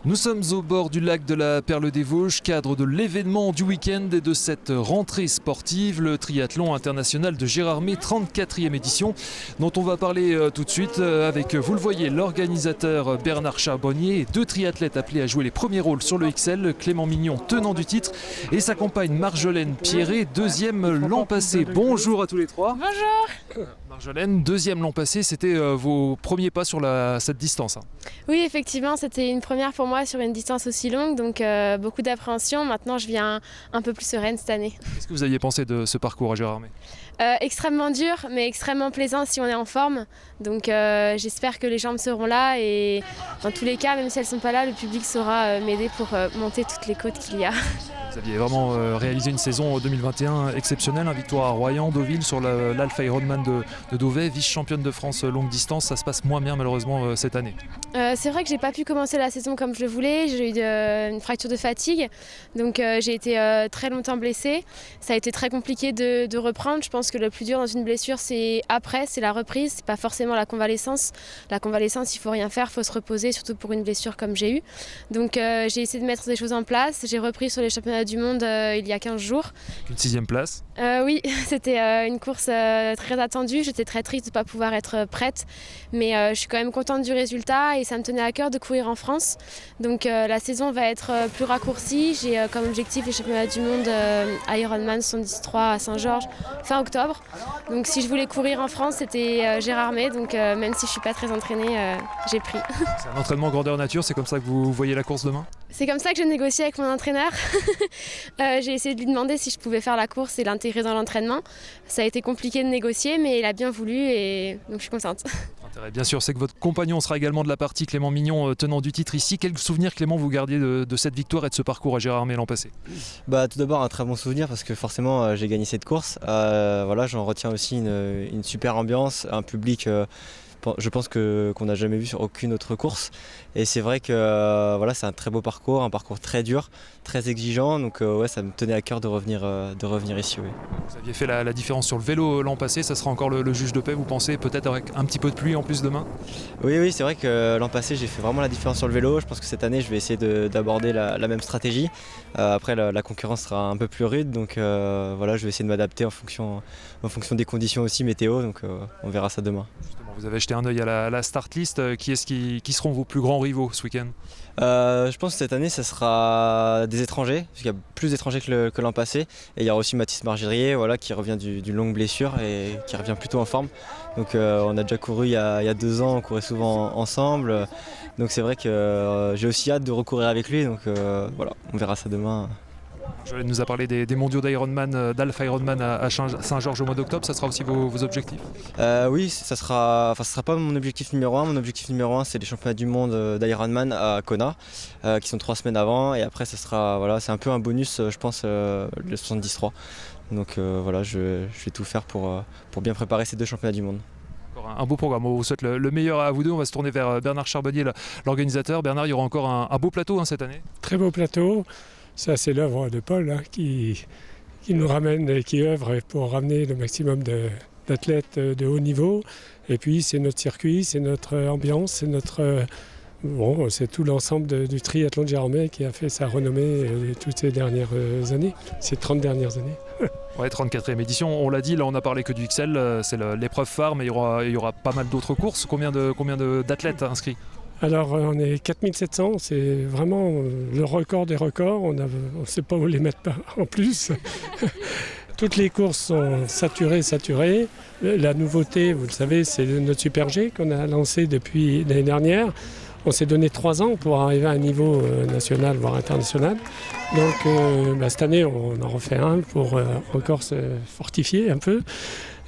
Nous sommes au bord du lac de la Perle des Vosges, cadre de l'événement du week-end et de cette rentrée sportive, le triathlon international de Gérardmer, 34e édition, dont on va parler tout de suite avec, vous le voyez, l'organisateur Bernard Charbonnier et deux triathlètes appelés à jouer les premiers rôles sur le XL, Clément Mignon, tenant du titre, et sa compagne Marjolaine Pierret, deuxième l'an passé. Bonjour à tous les trois. Bonjour. Marjolaine, deuxième l'an passé, c'était vos premiers pas sur cette distance. Oui, effectivement, c'était une première pour moi sur une distance aussi longue, donc beaucoup d'appréhension. Maintenant, je viens un peu plus sereine cette année. Qu'est-ce que vous aviez pensé de ce parcours à Gérardmer ? Extrêmement dur, mais extrêmement plaisant si on est en forme. Donc j'espère que les jambes seront là et dans tous les cas, même si elles ne sont pas là, le public saura m'aider pour monter toutes les côtes qu'il y a. Vous aviez vraiment réalisé une saison 2021 exceptionnelle, victoire à Royan, Deauville sur l'Alpha Ironman de Deauvais, vice-championne de France longue distance. Ça se passe moins bien malheureusement cette année. C'est vrai que j'ai pas pu commencer la saison comme je le voulais, j'ai eu une fracture de fatigue, donc j'ai été très longtemps blessée. Ça a été très compliqué de reprendre. Je pense que le plus dur dans une blessure c'est la reprise, c'est pas forcément la convalescence. La convalescence, il faut rien faire, il faut se reposer, surtout pour une blessure comme j'ai eu. Donc j'ai essayé de mettre des choses en place, j'ai repris sur les championnats du monde il y a 15 jours. Une 6e place. Oui, c'était une course très attendue, j'étais très triste de ne pas pouvoir être prête, mais je suis quand même contente du résultat et ça me tenait à cœur de courir en France. Donc la saison va être plus raccourcie, j'ai comme objectif les championnats du monde Ironman 73 à Saint-Georges fin octobre. Donc si je voulais courir en France, c'était Gérardmer, donc même si je ne suis pas très entraînée, j'ai pris. C'est un entraînement grandeur nature, c'est comme ça que vous voyez la course demain ? C'est comme ça que j'ai négocié avec mon entraîneur. J'ai essayé de lui demander si je pouvais faire la course et l'intégrer dans l'entraînement. Ça a été compliqué de négocier, mais il a bien voulu et donc je suis contente. L'intérêt, bien sûr, c'est que votre compagnon sera également de la partie, Clément Mignon, tenant du titre ici. Quel souvenir, Clément, vous gardiez de cette victoire et de ce parcours à Gérardmer l'an passé ? Tout d'abord, un très bon souvenir parce que forcément, j'ai gagné cette course. J'en retiens aussi une super ambiance, un public... je pense qu'on n'a jamais vu sur aucune autre course et c'est vrai que c'est un très beau parcours, un parcours très dur, très exigeant, donc ça me tenait à cœur de revenir ici. Oui. Vous aviez fait la différence sur le vélo l'an passé, ça sera encore le juge de paix, vous pensez, peut-être avec un petit peu de pluie en plus demain ? Oui, c'est vrai que l'an passé j'ai fait vraiment la différence sur le vélo, je pense que cette année je vais essayer d'aborder la même stratégie. Après la concurrence sera un peu plus rude, donc je vais essayer de m'adapter en fonction des conditions aussi météo, donc on verra ça demain. Vous avez jeté un œil à la start list. Qui seront vos plus grands rivaux ce week-end ? Je pense que cette année, ça sera des étrangers, parce qu'il y a plus d'étrangers que l'an passé. Et il y aura aussi Mathis Margirier qui revient d'une longue blessure et qui revient plutôt en forme. Donc on a déjà couru il y a 2 ans, on courait souvent ensemble. Donc c'est vrai que j'ai aussi hâte de recourir avec lui. Donc on verra ça demain. Je nous a parlé des mondiaux d'Ironman, d'Alpha Ironman à Saint-Georges au mois d'octobre, ça sera aussi vos objectifs ? Oui, ça sera pas mon objectif numéro 1. Mon objectif numéro 1, c'est les championnats du monde d'Ironman à Kona, qui sont 3 semaines avant. Et après, ça sera, c'est un peu un bonus, je pense, le 73. Donc je vais tout faire pour bien préparer ces 2 championnats du monde. Un beau programme, on vous souhaite le meilleur à vous deux. On va se tourner vers Bernard Charbonnier, l'organisateur. Bernard, il y aura encore un beau plateau cette année ? Très beau plateau. Ça, c'est l'œuvre de Paul qui nous ramène et qui œuvre pour ramener le maximum d'athlètes de haut niveau. Et puis, c'est notre circuit, c'est notre ambiance, c'est tout l'ensemble du triathlon de Gérardmer qui a fait sa renommée toutes ces dernières années, ces 30 dernières années. Ouais, 34e édition, on l'a dit, là on n'a parlé que du XL, c'est l'épreuve phare, mais il y aura pas mal d'autres courses. Combien d'athlètes inscrits ? Alors on est 4700, c'est vraiment le record des records, on ne sait pas où les mettre en plus. Toutes les courses sont saturées. La nouveauté, vous le savez, c'est notre Super G qu'on a lancé depuis l'année dernière. On s'est donné 3 ans pour arriver à un niveau national, voire international. Donc cette année, on en refait un pour encore se fortifier un peu.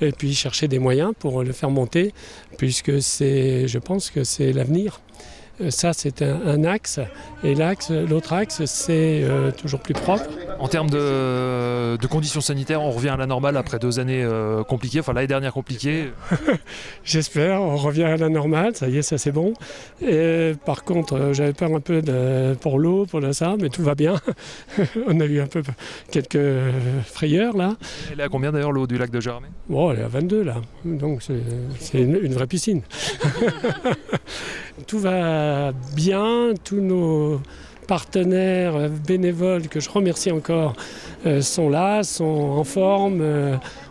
Et puis chercher des moyens pour le faire monter, puisque je pense que c'est l'avenir. Ça, c'est un axe. Et l'autre axe, c'est toujours plus propre, En termes de conditions sanitaires, on revient à la normale après 2 années compliquées, enfin l'année dernière compliquée. J'espère, on revient à la normale, ça y est, ça c'est bon. Et, par contre, j'avais peur un peu pour l'eau, pour ça, mais tout va bien. On a eu un peu quelques frayeurs là. Elle est à combien d'ailleurs l'eau du lac de Gérardmer? Bon, elle est à 22 là, donc c'est une vraie piscine. Tout va bien, tous nos partenaires bénévoles, que je remercie encore, sont là, sont en forme.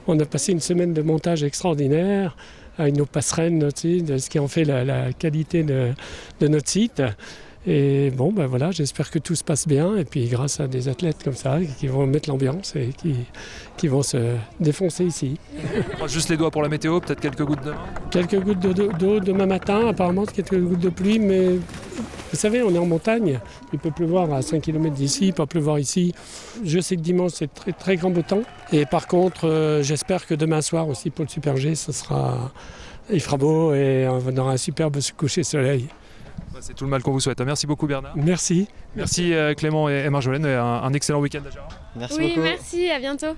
On a passé une semaine de montage extraordinaire avec nos passerelles aussi, de ce qui en fait la qualité de notre site. Et bon, ben voilà, j'espère que tout se passe bien. Et puis grâce à des athlètes comme ça, qui vont mettre l'ambiance et qui vont se défoncer ici. Juste les doigts pour la météo, peut-être quelques gouttes demain? Quelques gouttes d'eau demain matin, apparemment quelques gouttes de pluie, mais vous savez, on est en montagne. Il peut pleuvoir à 5 km d'ici, il peut pleuvoir ici. Je sais que dimanche, c'est très, très grand beau temps. Et par contre, j'espère que demain soir aussi, pour le Super G, il fera beau et on aura un superbe coucher de soleil. C'est tout le mal qu'on vous souhaite. Merci beaucoup Bernard. Merci. Merci Clément et Marjolaine et un excellent week-end à Gérard. Merci Oui, beaucoup. merci, à bientôt.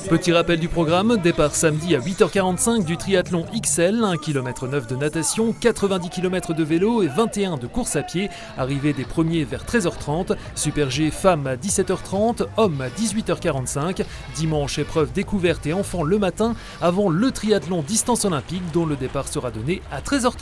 Petit rappel du programme, départ samedi à 8h45 du triathlon XL, 1 km 9 de natation, 90 km de vélo et 21 de course à pied. Arrivée des premiers vers 13h30, Super G femmes à 17h30, hommes à 18h45. Dimanche, épreuve découverte et enfants le matin, avant le triathlon distance olympique dont le départ sera donné à 13h30.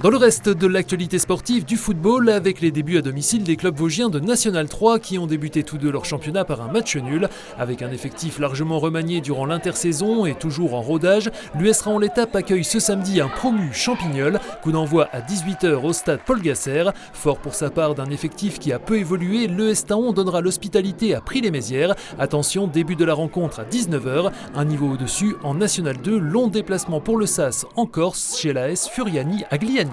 Dans le reste de l'actualité sportive, du football, avec les débuts à domicile des clubs vosgiens de National 3 qui ont débuté tous deux leur championnat par un match nul. Avec un effectif largement remanié durant l'intersaison et toujours en rodage, l'US Raon l'étape accueille ce samedi un promu Champignol. Coup d'envoi à 18h au stade Paul Gasser. Fort pour sa part d'un effectif qui a peu évolué, l'ES Taon donnera l'hospitalité à Prix-les-Mézières. Attention, début de la rencontre à 19h. Un niveau au-dessus en National 2, long déplacement pour le SAS en Corse chez l'AS Furiani à Gliani.